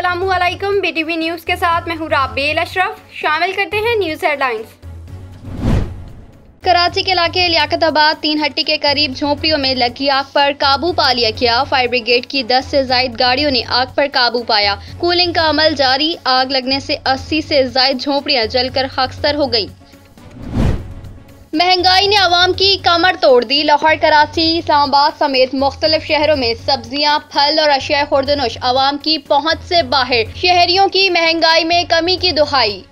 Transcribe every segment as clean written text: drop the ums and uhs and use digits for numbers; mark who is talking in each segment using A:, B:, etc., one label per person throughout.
A: अस्सलामुअलैकुम। BTV news के साथ मैं हूँ राबेल अशरफ। शामिल करते हैं न्यूज़ हेडलाइंस। कराची के इलाके लियाकताबाद 3 हट्टी के करीब झोंपड़ियों में लगी आग पर काबू पा लिया गया। फायर ब्रिगेड की 10 से जायद गाड़ियों ने आग पर काबू पाया। कूलिंग का अमल जारी। आग लगने से 80 से जायद झोंपड़ियां जलकर खाकसर हो गई। महंगाई ने आवाम की कमर तोड़ दी। लाहौर, कराची, इस्लामाबाद समेत मुख्तलिफ शहरों में सब्जियां, फल और अशिया खुर्दनोश आवाम की पहुंच से बाहर। शहरियों की महंगाई में कमी की दुहाई।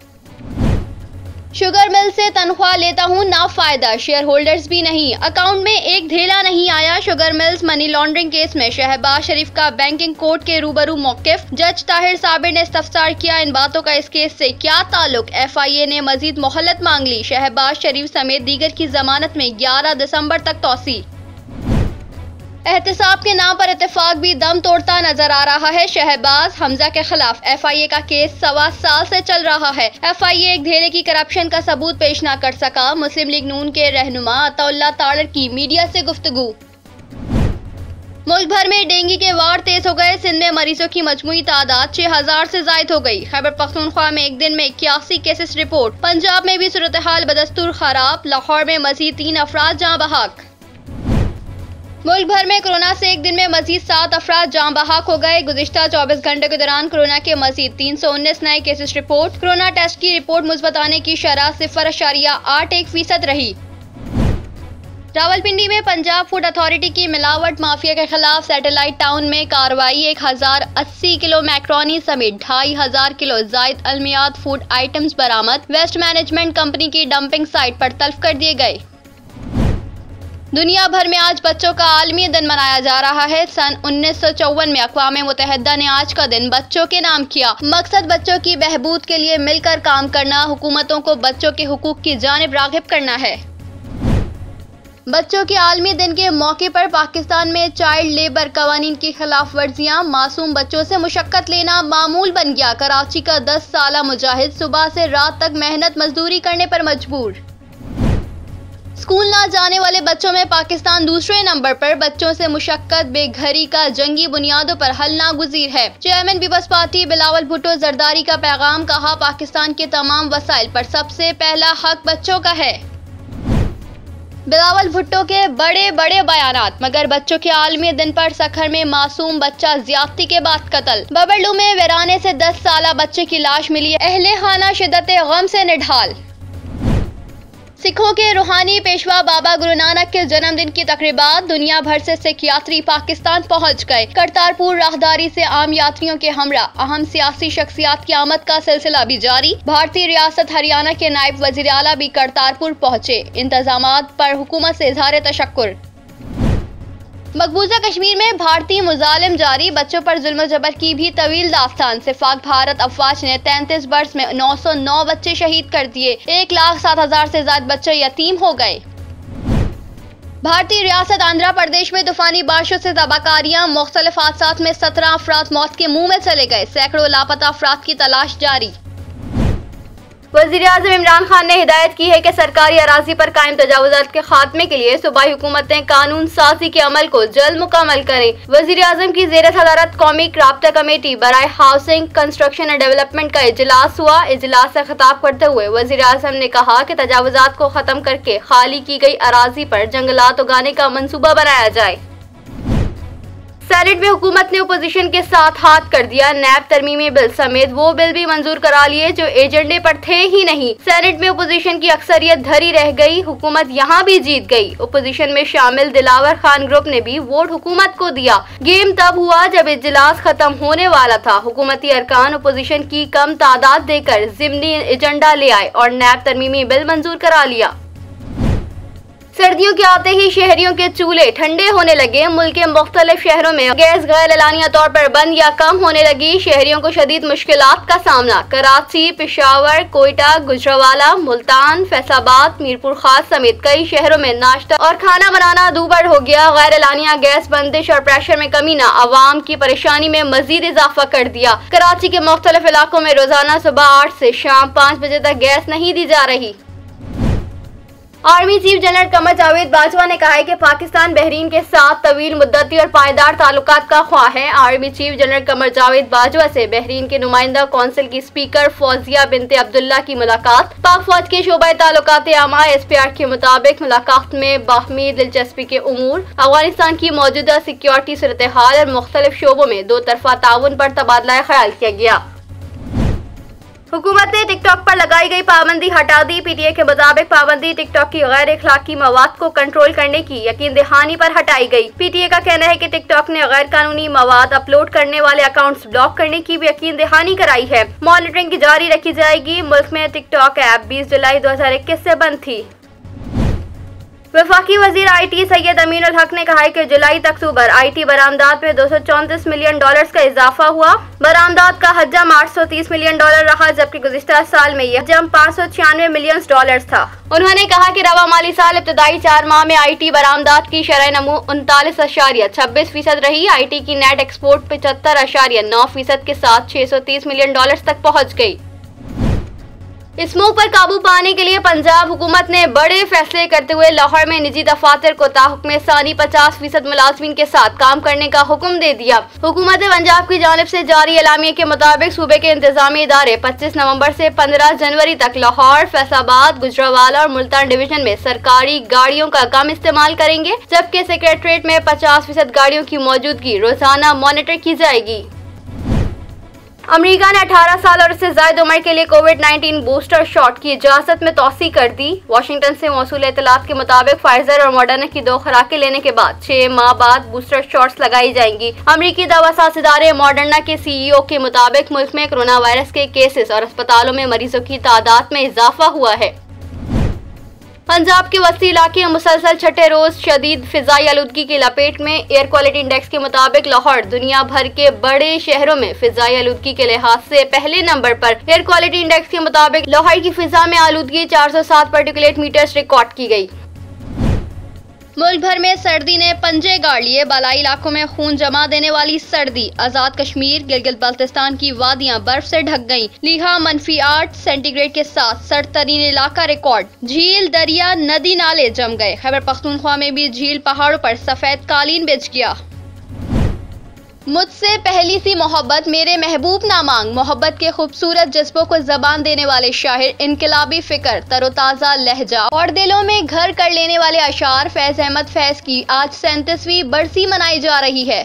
A: शुगर मिल से तनख्वाह लेता हूं ना फायदा, शेयर होल्डर्स भी नहीं, अकाउंट में एक धेला नहीं आया। Sugar mills money laundering case में शहबाज शरीफ का बैंकिंग कोर्ट के रूबरू मौकिफ। जज ताहिर साबिर ने इस्तफसार किया, इन बातों का इस केस से क्या ताल्लुक। FIA ने मजीद मोहलत मांग ली। शहबाज शरीफ समेत दीगर की जमानत में 11 दिसंबर तक तौसी। एहतसाब के नाम पर इत्तेफाक भी दम तोड़ता नजर आ रहा है। शहबाज हमजा के खिलाफ FIA का केस 1.25 साल से चल रहा है। FIA एक धेले की करप्शन का सबूत पेश न कर सका। मुस्लिम लीग नून के रहनुमा अताउल्लाह तारड़ की मीडिया से गुफ्तगू। मुल्क भर में डेंगू के वार तेज हो गए। सिंध में मरीजों की मजमूई तादाद 6000 से जायद हो गई। खैबर पख्तूनख्वा में एक दिन में 81 केसेस रिपोर्ट। पंजाब में भी सूरत हाल बदस्तूर खराब। लाहौर में मजीद 3 अफराद जाँ बहक। मुल्क भर में कोरोना से एक दिन में मजीद 7 अफराद जाँ बहक हो गए। गुज़िश्ता 24 घंटे के दौरान कोरोना के मजीद 319 नए केसेस रिपोर्ट। कोरोना टेस्ट की रिपोर्ट मुस्बत आने की शरह 0.81% रही। रावलपिंडी में पंजाब फूड अथॉरिटी की मिलावट माफिया के खिलाफ सैटेलाइट टाउन में कार्रवाई। 1080 किलो मैक्रोनी समेत 2500 किलो जायद अलमियात फूड आइटम्स बरामद। वेस्ट मैनेजमेंट कंपनी की डंपिंग साइट पर तल्फ कर दिए गए। दुनिया भर में आज बच्चों का आलमी दिन मनाया जा रहा है। सन 1954 में अक़वाम मुत्तहिदा ने आज का दिन बच्चों के नाम किया। मकसद बच्चों की बहबूद के लिए मिलकर काम करना, हुकूमतों को बच्चों के हुकूक की जानिब राग़िब करना है। बच्चों के आलमी दिन के मौके पर पाकिस्तान में चाइल्ड लेबर कवानीन की खिलाफ वर्जियां। मासूम बच्चों से मुशक्कत लेना मामूल बन गया। कराची का 10 साला मुजाहिद सुबह से रात तक मेहनत मजदूरी करने पर मजबूर। स्कूल ना जाने वाले बच्चों में पाकिस्तान दूसरे नंबर पर। बच्चों से मुशक्कत बेघरी का जंगी बुनियादों पर हल नागुज़ीर है। चेयरमैन पीपल्स पार्टी बिलावल भुट्टो जरदारी का पैगाम। कहा, पाकिस्तान के तमाम वसाइल पर सबसे पहला हक बच्चों का है। बिलावल भुट्टो के बड़े बड़े बयानात, मगर बच्चों के आलमी दिन पर सखर में मासूम बच्चा ज्यादती के बाद कत्ल। बबरलू में वीराने से 10 साला बच्चे की लाश मिली। अहले खाना शिद्दत गम से निढाल। सिखों के रूहानी पेशवा बाबा गुरु नानक के जन्मदिन की तकरीबात। दुनिया भर से सिख यात्री पाकिस्तान पहुंच गए। करतारपुर राहदारी से आम यात्रियों के हमरा अहम सियासी शख्सियात की आमद का सिलसिला भी जारी। भारतीय रियासत हरियाणा के नायब वजीर आला भी करतारपुर पहुंचे। इंतजामात पर हुकूमत से इजहार तशक्कुर। मकबूजा कश्मीर में भारतीय मुजालिम जारी। बच्चों पर जुल्म जबर की भी तवील दास्तान। सिफाक भारत अफवाज ने 33 बरस में 909 बच्चे शहीद कर दिए। 1,07,000 से ज्यादा बच्चे यतीम हो गए। भारतीय रियासत आंध्र प्रदेश में तूफानी बारिशों से तबाहकारियां। मुख्तलिफ हादसात में 17 अफराद मौत के मुंह में चले गए। सैकड़ों लापता अफराद की तलाश जारी। वज़ीर-ए-आज़म इमरान खान ने हिदायत की है कि सरकारी अराजी पर कायम तजावुज़ात के खात्मे के लिए सूबाई हुकूमतें कानून साजी के अमल को जल्द मुकम्मल करें। वज़ीर-ए-आज़म की ज़ेर सदारत कौमी राब्ता कमेटी बराए हाउसिंग, कंस्ट्रक्शन एंड डेवलपमेंट का इजलास हुआ। इजलास से खिताब करते हुए वज़ीर-ए-आज़म ने कहा कि तजावुज़ात को खत्म करके खाली की गई अराजी पर जंगलात उगाने का मंसूबा बनाया जाए। सेनेट में हुकूमत ने अपोजिशन के साथ हाथ कर दिया। नैब तरमीमी बिल समेत वो बिल भी मंजूर करा लिए जो एजेंडे पर थे ही नहीं। सेनेट में अपोजिशन की अक्सरियत धरी रह गई। हुकूमत यहाँ भी जीत गई। अपोजिशन में शामिल दिलावर खान ग्रुप ने भी वोट हुकूमत को दिया। गेम तब हुआ जब इजलास खत्म होने वाला था। हुकूमती अरकान अपोजिशन की कम तादाद देकर ज़िमनी एजेंडा ले आए और नैब तरमीमी बिल मंजूर करा लिया। सर्दियों के आते ही शहरियों के चूल्हे ठंडे होने लगे। मुल्क के मुख्तलिफ शहरों में गैस गैर एलानिया तौर पर बंद या कम होने लगी। शहरियों को शदीद मुश्किलात का सामना। कराची, पेशावर, कोयटा, गुजरावाला, मुल्तान, फैसलाबाद, मीरपुर खास समेत कई शहरों में नाश्ता और खाना बनाना दूभर हो गया। गैर एलानिया गैस बंदिश और प्रेशर में कमी ने आवाम की परेशानी में मजीद इजाफा कर दिया। कराची के मुख्तलिफ इलाकों में रोजाना सुबह 8 से शाम 5 बजे तक गैस नहीं दी जा रही। Army chief general Qamar Javed Bajwa ने कहा है कि पाकिस्तान बहरीन के साथ तवील मुद्दती और पायदार ताल्लुकात का ख्वाह है। Army chief general Qamar Javed Bajwa से बहरीन के नुमाइंदा कौंसिल की स्पीकर फौजिया बिनते अब्दुल्ला की मुलाकात। पाक फौज के शोबा ताल्लुकात आमा SPR के मुताबिक मुलाकात में बाहमी दिलचस्पी के उमूर, अफगानिस्तान की मौजूदा सिक्योरिटी सूरत हाल और मुख्तलिफ शोबों में दो तरफा ताउन पर तबादला ख्याल किया गया। हुकूमत ने टिकटॉक पर लगाई गई पाबंदी हटा दी। PTI के मुताबिक पाबंदी टिकटॉक की गैर इखलाकी मवाद को कंट्रोल करने की यकीन दहानी पर हटाई गई। PTI का कहना है कि टिकटॉक ने गैर कानूनी मवाद अपलोड करने वाले अकाउंट्स ब्लॉक करने की भी यकीन दहानी कराई है। मॉनिटरिंग जारी रखी जाएगी। मुल्क में टिकटॉक ऐप 20 जुलाई 2021 से बंद थी। वफाकी वजीर IT सैयद अमीन उल हक ने कहा है कि जुलाई अक्टूबर IT बरामदात में $234 मिलियन का इजाफा हुआ। बरामदात का हजम $830 मिलियन रहा, जबकि गुज़िश्ता साल में यह हजम $596 मिलियन था। उन्होंने कहा कि रवा माली साल इब्तदाई 4 माह में IT बरामदात की शरह नमू 39.26% रही। IT की नेट एक्सपोर्ट 75.9% के साथ $630 मिलियन तक पहुँच गयी। स्मोक पर काबू पाने के लिए पंजाब हुकूमत ने बड़े फैसले करते हुए लाहौर में निजी दफातर को ताहुक्म सानी 50% मुलाजमीन के साथ काम करने का हुक्म दे दिया। हुकूमत पंजाब की जानिब से जारी एलामिये के मुताबिक सूबे के इंतजामी इदारे 25 नवंबर से 15 जनवरी तक लाहौर, फैसलाबाद, गुजरावाला और मुल्तान डिवीजन में सरकारी गाड़ियों का कम इस्तेमाल करेंगे, जबकि सेक्रेटरीट में 50% गाड़ियों की मौजूदगी रोजाना मॉनिटर की जाएगी। अमेरिका ने 18 साल और उससे ज्यादा उम्र के लिए कोविड-19 बूस्टर शॉट की इजाजत में तौसी कर दी। वाशिंगटन से मौसूल इत्तलात के मुताबिक फाइजर और मॉडर्ना की 2 खुराकें लेने के बाद 6 माह बाद बूस्टर शॉट्स लगाई जाएंगी। अमेरिकी दवासाज इदारे मॉडर्ना के CEO के मुताबिक मुल्क में कोरोना वायरस के केसेस और अस्पतालों में मरीजों की तादाद में इजाफा हुआ है। पंजाब के वसी इलाके में मुसलसल छठे रोज शदीद फिजाई आलूदगी की लपेट में। एयर क्वालिटी इंडेक्स के मुताबिक लाहौर दुनिया भर के बड़े शहरों में फिजाई आलूदगी के लिहाज से पहले नंबर पर। एयर क्वालिटी इंडेक्स के मुताबिक लाहौर की फिजा में आलूदगी 407 पार्टिकुलेट मीटर्स रिकॉर्ड की गई। मुल्क भर में सर्दी ने पंजे गाड़ लिए। बालाई इलाकों में खून जमा देने वाली सर्दी। आजाद कश्मीर, गिलगित बाल्टिस्तान की वादियां बर्फ से ढक गईं। लीहा -8 सेंटीग्रेड के साथ सर्द तरीन इलाका रिकॉर्ड। झील, दरिया, नदी नाले जम गए। खैबर पख्तूनख्वा में भी झील पहाड़ों पर सफेद कालीन बिछ गया। मुझसे पहली सी मोहब्बत, मेरे महबूब ना मांग। मोहब्बत के खूबसूरत जज्बों को जबान देने वाले शाहिर, इनकलाबी फिक्र, तरोताज़ा लहजा और दिलों में घर कर लेने वाले अशार फैज अहमद फैज की आज 37वीं बरसी मनाई जा रही है।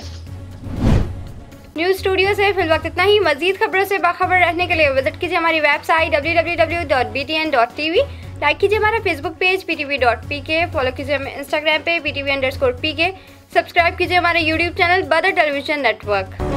A: न्यूज़ स्टूडियो से फिल वक्त इतना ही। मजीद खबरों से बाखबर रहने के लिए विजिट कीजिए हमारी वेबसाइट www.btn.tv। लाइक कीजिए हमारा फेसबुक पेज ptv.pk। फॉलो कीजिए हमें इंस्टाग्राम पे ptv_pk। सब्सक्राइब कीजिए हमारे YouTube चैनल बदर टेलीविजन नेटवर्क।